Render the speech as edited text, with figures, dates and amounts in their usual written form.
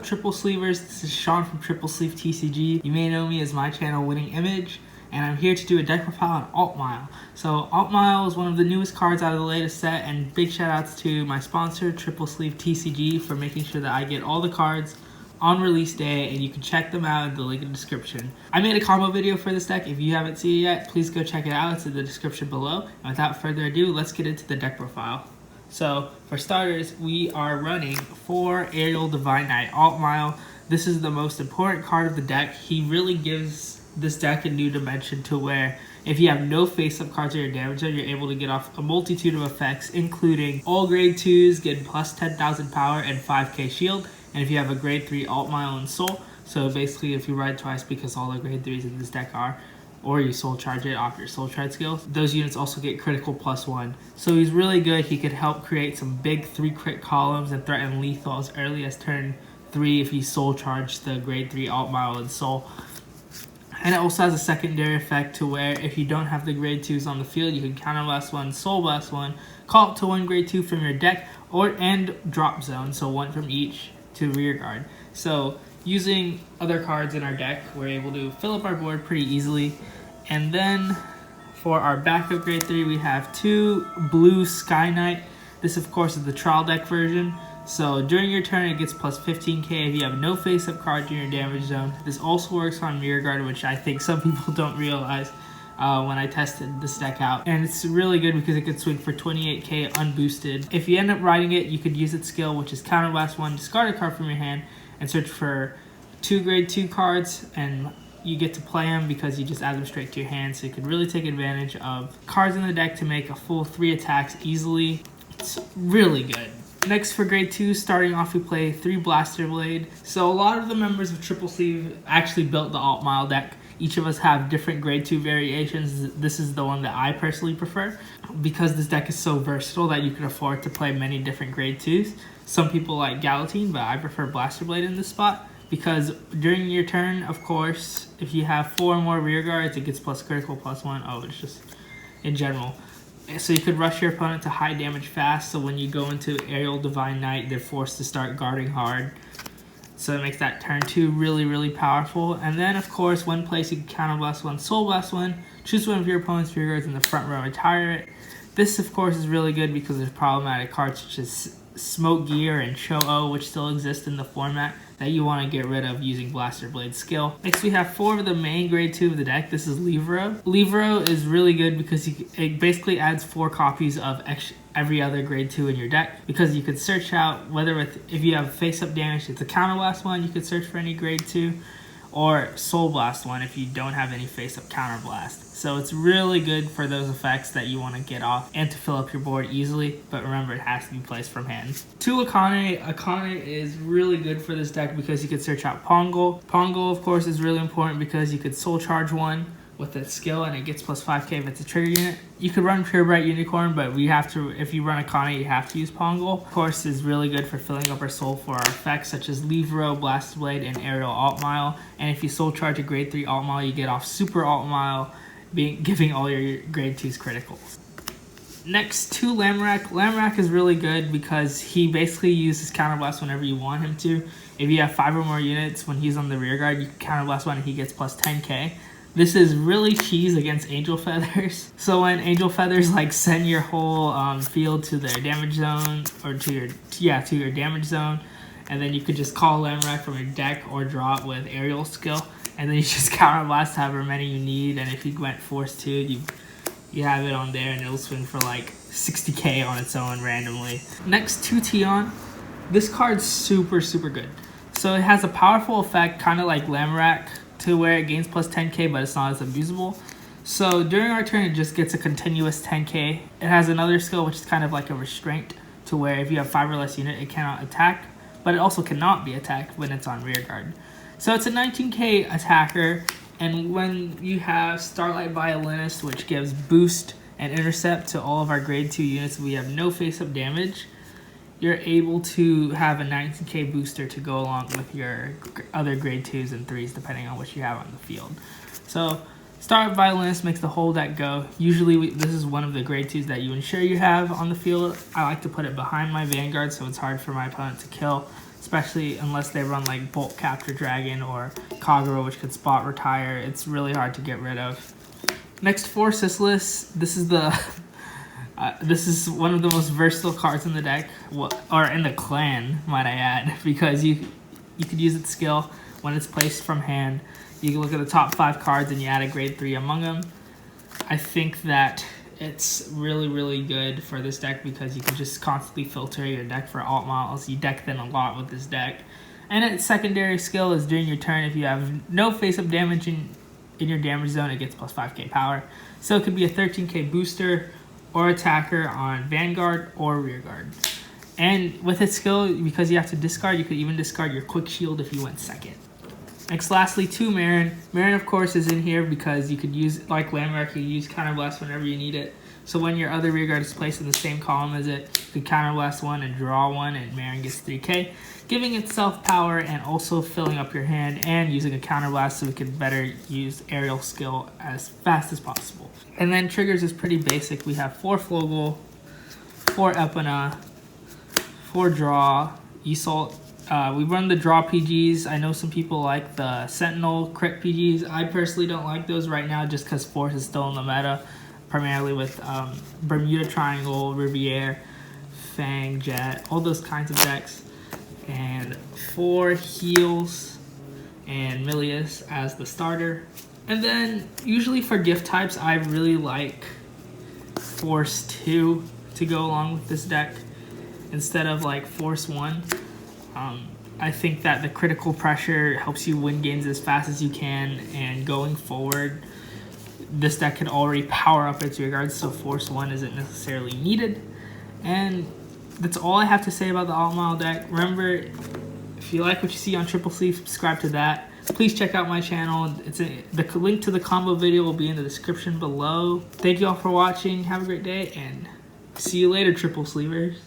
Triple Sleevers? This is Sean from TripleSleeveTCG. You may know me as my channel Winning Image, and I'm here to do a deck profile on Altmile. So Altmile is one of the newest cards out of the latest set, and big shout outs to my sponsor TripleSleeveTCG for making sure that I get all the cards on release day, and you can check them out in the link in the description. I made a combo video for this deck. If you haven't seen it yet, please go check it out. It's in the description below. And without further ado, let's get into the deck profile. So for starters, we are running 4 Aerial Divine Knight Altmile. This is the most important card of the deck. He really gives this deck a new dimension to where if you have no face-up cards in your damage zone, you're able to get off a multitude of effects, including all grade 2s, getting plus 10,000 power and 5k shield. And if you have a grade 3 Altmile and Soul, so basically if you ride twice because all the grade 3s in this deck are, or you soul charge it off your soul charge skills, those units also get critical +1. So he's really good. He could help create some big 3 crit columns and threaten lethal as early as turn 3 if you soul charge the grade 3 Altmile and Soul. And it also has a secondary effect to where if you don't have the grade 2s on the field, you can counter blast 1, soul blast 1, call up to 1 grade 2 from your deck, and drop zone, so 1 from each to rear guard. So using other cards in our deck, we're able to fill up our board pretty easily. And then for our backup grade 3, we have 2 blue Sky Knight. This of course is the trial deck version. So during your turn, it gets plus 15k if you have no face-up card in your damage zone. This also works on rear guard, which I think some people don't realize when I tested this deck out. And it's really good because it could swing for 28k unboosted. If you end up riding it, you could use its skill, which is counterblast 1, discard a card from your hand, and search for 2 grade 2 cards, and you get to play them because you just add them straight to your hand. So you could really take advantage of cards in the deck to make a full 3 attacks easily. It's really good. Next for grade 2, starting off we play 3 Blaster Blade. So a lot of the members of Triple Sleeve actually built the Altmile deck. Each of us have different grade 2 variations. This is the one that I personally prefer because this deck is so versatile that you can afford to play many different grade 2s. Some people like Galatine, but I prefer Blaster Blade in this spot because during your turn, of course, if you have 4 or more rear guards, it gets plus critical +1. Oh, it's just in general. So you could rush your opponent to high damage fast, so when you go into Aerial Divine Knight, they're forced to start guarding hard. So it makes that turn 2 really, really powerful. And then, of course, one place you can counterblast 1, soul blast 1, choose one of your opponent's rear guards in the front row, retire it. This, of course, is really good because there's problematic cards such as Smoke Gear and Show-O, which still exist in the format, that you want to get rid of using Blaster Blade skill. Next, we have 4 of the main grade 2 of the deck. This is Livro. Livro is really good because it basically adds 4 copies of every other grade 2 in your deck, because you could search out if you have face-up damage, it's a counterblast 1, you could search for any grade 2, or soul blast 1 if you don't have any face-up counterblast. So it's really good for those effects that you want to get off and to fill up your board easily, but remember it has to be placed from hand. 2 Akane. Akane is really good for this deck because you could search out Pongo. Pongo, of course, is really important because you could soul charge 1 with its skill and it gets plus 5k if it's a trigger unit. You could run Purebright Unicorn, but if you run Akane, you have to use Pongo. Of course, is really good for filling up our soul for our effects such as Livro, Blast Blade, and Aerial Altmile. And if you soul charge a grade 3 Altmile, you get off Super Altmile, giving all your grade 2s criticals. Next, 2 Lamorak. Lamorak is really good because he basically uses counterblast whenever you want him to. If you have 5 or more units, when he's on the rear guard, you can counterblast 1 and he gets plus 10k. This is really cheese against Angel Feathers. So when Angel Feathers like send your whole field to their damage zone, or to your damage zone, and then you could just call Lamorak from your deck or draw it with Aerial skill, and then you just counterblast however many you need. And if you went Force 2, you have it on there and it'll swing for like 60k on its own randomly. Next, 2 Tion. This card's super, super good. So it has a powerful effect, kind of like Lamorak, to where it gains plus 10k, but it's not as abusable. So during our turn, it just gets a continuous 10k. It has another skill, which is kind of like a restraint, to where if you have 5 or less unit, it cannot attack, but it also cannot be attacked when it's on rear guard. So it's a 19k attacker, and when you have Starlight Violinist, which gives boost and intercept to all of our grade 2 units, we have no face-up damage, you're able to have a 19k booster to go along with your other grade 2s and 3s depending on what you have on the field. So Starlight Violinist makes the whole deck go. Usually this is one of the grade 2s that you ensure you have on the field. I like to put it behind my Vanguard so it's hard for my opponent to kill. especially unless they run like Bolt Capture Dragon or Kagura, which could spot retire. It's really hard to get rid of. Next, Forces list. This is the this is one of the most versatile cards in the deck, or in the clan, might I add, because you could use its skill when it's placed from hand. You can look at the top 5 cards and you add a grade 3 among them. I think that it's really, really good for this deck because you can just constantly filter your deck for Altmiles. You deck thin a lot with this deck. And its secondary skill is during your turn, if you have no face-up damage in your damage zone, it gets plus 5k power. So it could be a 13k booster or attacker on Vanguard or Rearguard. And with its skill, because you have to discard, you could even discard your quick shield if you went second. Next, lastly, 2 Marin. Marin, of course, is in here because you could use, like Landmark, you can use Counterblast whenever you need it. So when your other Rearguard is placed in the same column as it, you could Counterblast 1 and draw 1, and Marin gets 3k, giving itself power and also filling up your hand and using a Counterblast so we can better use aerial skill as fast as possible. And then triggers is pretty basic. We have 4 Flogel, 4 Epona, 4 Draw, Isolt. We run the draw PGs. I know some people like the Sentinel crit PGs. I personally don't like those right now just because Force is still in the meta, primarily with Bermuda Triangle, Riviere, Fang, Jet, all those kinds of decks. And 4 Heals and Milius as the starter. And then usually for gift types, I really like Force 2 to go along with this deck instead of like Force 1. I think that the critical pressure helps you win games as fast as you can, and going forward, this deck can already power up its rearguards, so Force 1 isn't necessarily needed. And that's all I have to say about the Altmile deck. Remember, if you like what you see on Triple Sleeve, subscribe to that. Please check out my channel. The link to the combo video will be in the description below. Thank you all for watching. Have a great day, and see you later, Triple Sleevers.